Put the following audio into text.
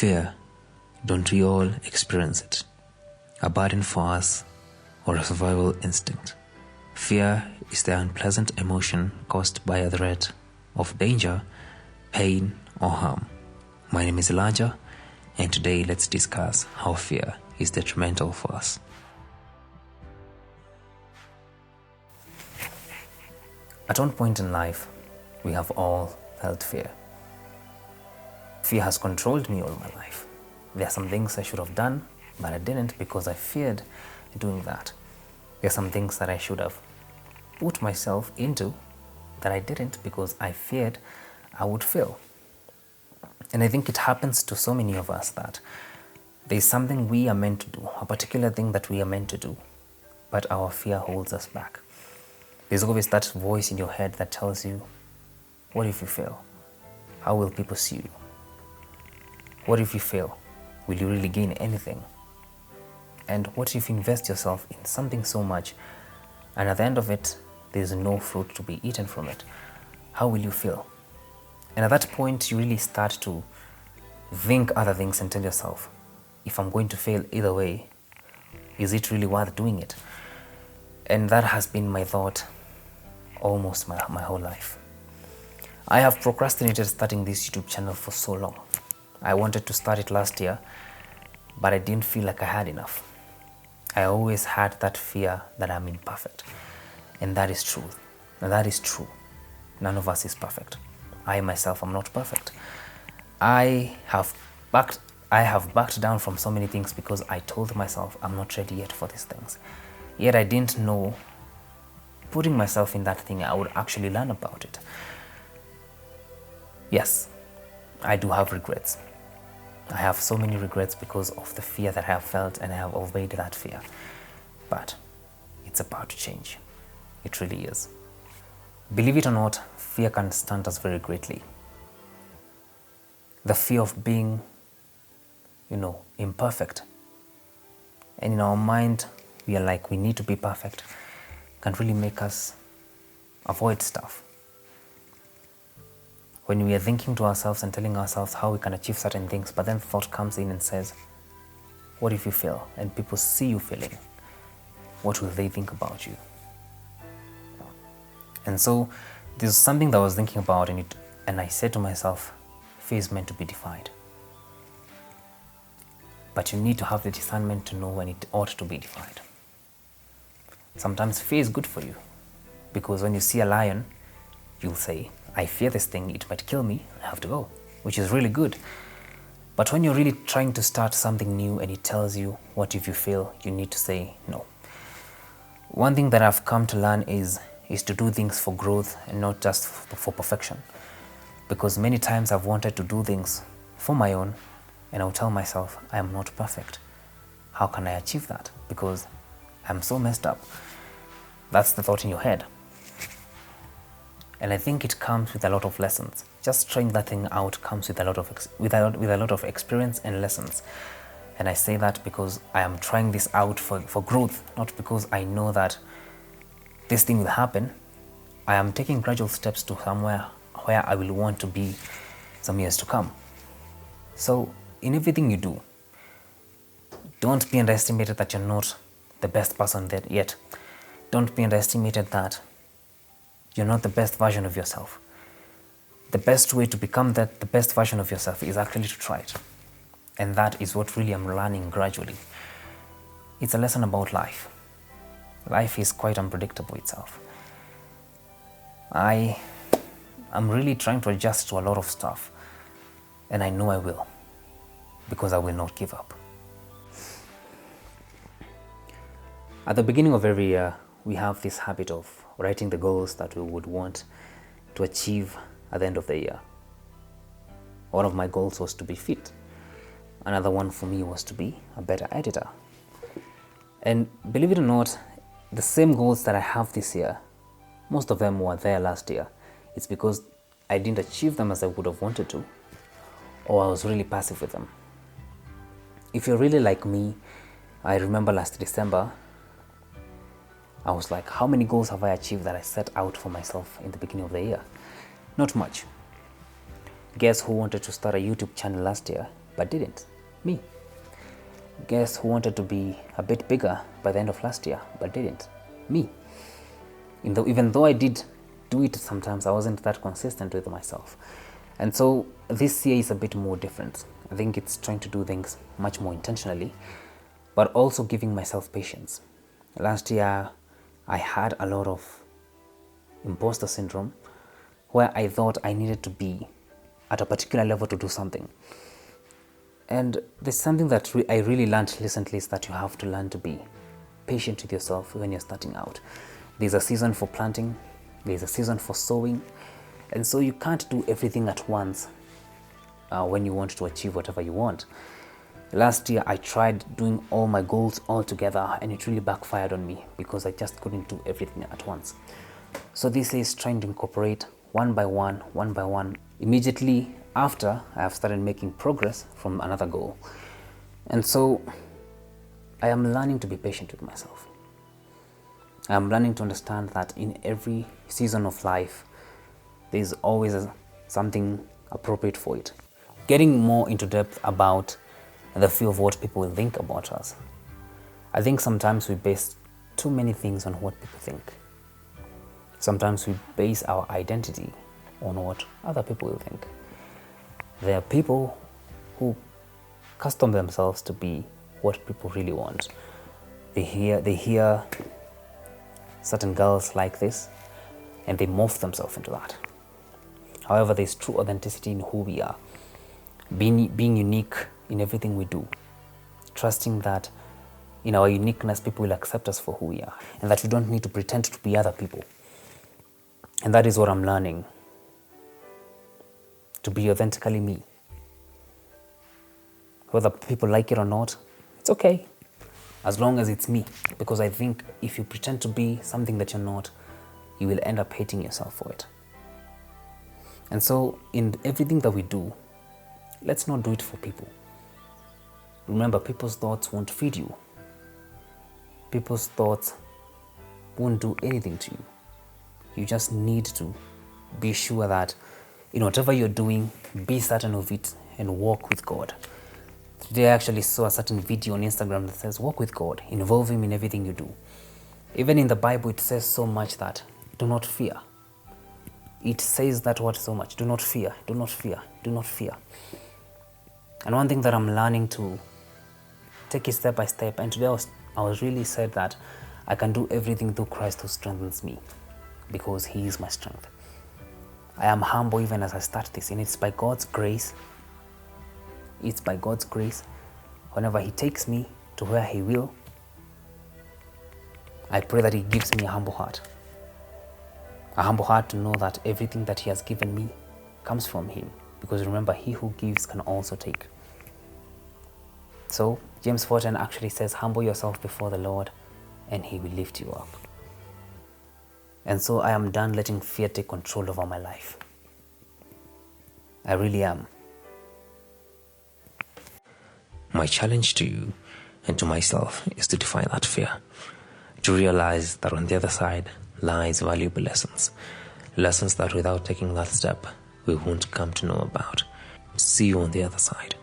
Fear, don't we all experience it? A burden for us or a survival instinct? Fear is the unpleasant emotion caused by a threat of danger, pain, or harm. My name is Elijah, and today let's discuss how fear is detrimental for us. At one point in life, we have all felt fear. Fear has controlled me all my life. There are some things I should have done, but I didn't because I feared doing that. There are some things that I should have put myself into that I didn't because I feared I would fail. And I think it happens to so many of us that there's something we are meant to do, a particular thing that we are meant to do, but our fear holds us back. There's always that voice in your head that tells you, what if you fail? How will people see you? What if you fail? Will you really gain anything? And what if you invest yourself in something so much and at the end of it, there's no fruit to be eaten from it? How will you feel? And at that point, you really start to think other things and tell yourself, if I'm going to fail either way, is it really worth doing it? And that has been my thought almost my whole life. I have procrastinated starting this YouTube channel for so long. I wanted to start it last year, but I didn't feel like I had enough. I always had that fear that I'm imperfect. And that is true. And that is true. None of us is perfect. I myself am not perfect. I have backed down from so many things because I told myself I'm not ready yet for these things. Yet I didn't know, putting myself in that thing, I would actually learn about it. Yes, I do have regrets. I have so many regrets because of the fear that I have felt, and I have obeyed that fear. But it's about to change. It really is. Believe it or not, fear can stunt us very greatly. The fear of being, imperfect. And in our mind, we are like, we need to be perfect, can really make us avoid stuff. When we are thinking to ourselves and telling ourselves how we can achieve certain things, but then thought comes in and says, what if you fail? And people see you failing. What will they think about you? And so there's something that I was thinking about, and I said to myself, fear is meant to be defied. But you need to have the discernment to know when it ought to be defied. Sometimes fear is good for you, because when you see a lion, you'll say, I fear this thing, it might kill me, I have to go, which is really good. But when you're really trying to start something new and it tells you, what if you fail, you need to say no. One thing that I've come to learn is to do things for growth and not just for perfection. Because many times I've wanted to do things for my own, and I'll tell myself, I am not perfect. How can I achieve that? Because I'm so messed up. That's the thought in your head. And I think it comes with a lot of lessons. Just trying that thing out comes with a lot of experience and lessons. And I say that because I am trying this out for growth, not because I know that this thing will happen. I am taking gradual steps to somewhere where I will want to be some years to come. So in everything you do, don't be underestimated that you're not the best person there yet. Don't be underestimated that you're not the best version of yourself. The best way to become the best version of yourself is actually to try it. And that is what really I'm learning gradually. It's a lesson about life. Life is quite unpredictable itself. I'm really trying to adjust to a lot of stuff. And I know I will. Because I will not give up. At the beginning of every year, we have this habit of writing the goals that we would want to achieve at the end of the year. One of my goals was to be fit. Another one for me was to be a better editor. And believe it or not, the same goals that I have this year, most of them were there last year. It's because I didn't achieve them as I would have wanted to, or I was really passive with them. If you're really like me, I remember last December, I was like, how many goals have I achieved that I set out for myself in the beginning of the year? Not much. Guess who wanted to start a YouTube channel last year but didn't? Me. Guess who wanted to be a bit bigger by the end of last year, but didn't? Me. Even though I did do it sometimes, I wasn't that consistent with myself. And so this year is a bit more different. I think it's trying to do things much more intentionally, but also giving myself patience. Last year, I had a lot of imposter syndrome where I thought I needed to be at a particular level to do something. And there's something that I really learned recently is that you have to learn to be patient with yourself when you're starting out. There's a season for planting, there's a season for sowing, and so you can't do everything at once when you want to achieve whatever you want. Last year, I tried doing all my goals all together, and it really backfired on me because I just couldn't do everything at once. So this is trying to incorporate one by one, immediately after I have started making progress from another goal. And so I am learning to be patient with myself. I am learning to understand that in every season of life, there is always something appropriate for it. Getting more into depth about the fear of what people will think about us. I think sometimes we base too many things on what people think. Sometimes we base our identity on what other people will think. There are people who custom themselves to be what people really want. They hear certain girls like this, and they morph themselves into that. However, there's true authenticity in who we are. Being unique in everything we do. Trusting that in our uniqueness, people will accept us for who we are, and that we don't need to pretend to be other people. And that is what I'm learning. To be authentically me. Whether people like it or not, it's okay. As long as it's me. Because I think if you pretend to be something that you're not, you will end up hating yourself for it. And so in everything that we do, let's not do it for people. Remember, people's thoughts won't feed you. People's thoughts won't do anything to you. You just need to be sure that in whatever you're doing, be certain of it and walk with God. Today I actually saw a certain video on Instagram that says, walk with God, involve Him in everything you do. Even in the Bible, it says so much that do not fear. It says that word so much, do not fear, do not fear, do not fear. And one thing that I'm learning to take it step by step, and today I was really said that I can do everything through Christ who strengthens me, because He is my strength. I am humble even as I start this, and it's by God's grace. It's by God's grace. Whenever He takes me to where He will, I pray that He gives me a humble heart. A humble heart to know that everything that He has given me comes from Him. Because remember, he who gives can also take. So James 4:10 actually says, humble yourself before the Lord and He will lift you up. And so I am done letting fear take control over my life. I really am. My challenge to you and to myself is to defy that fear. To realize that on the other side lies valuable lessons. Lessons that without taking that step, we won't come to know about. See you on the other side.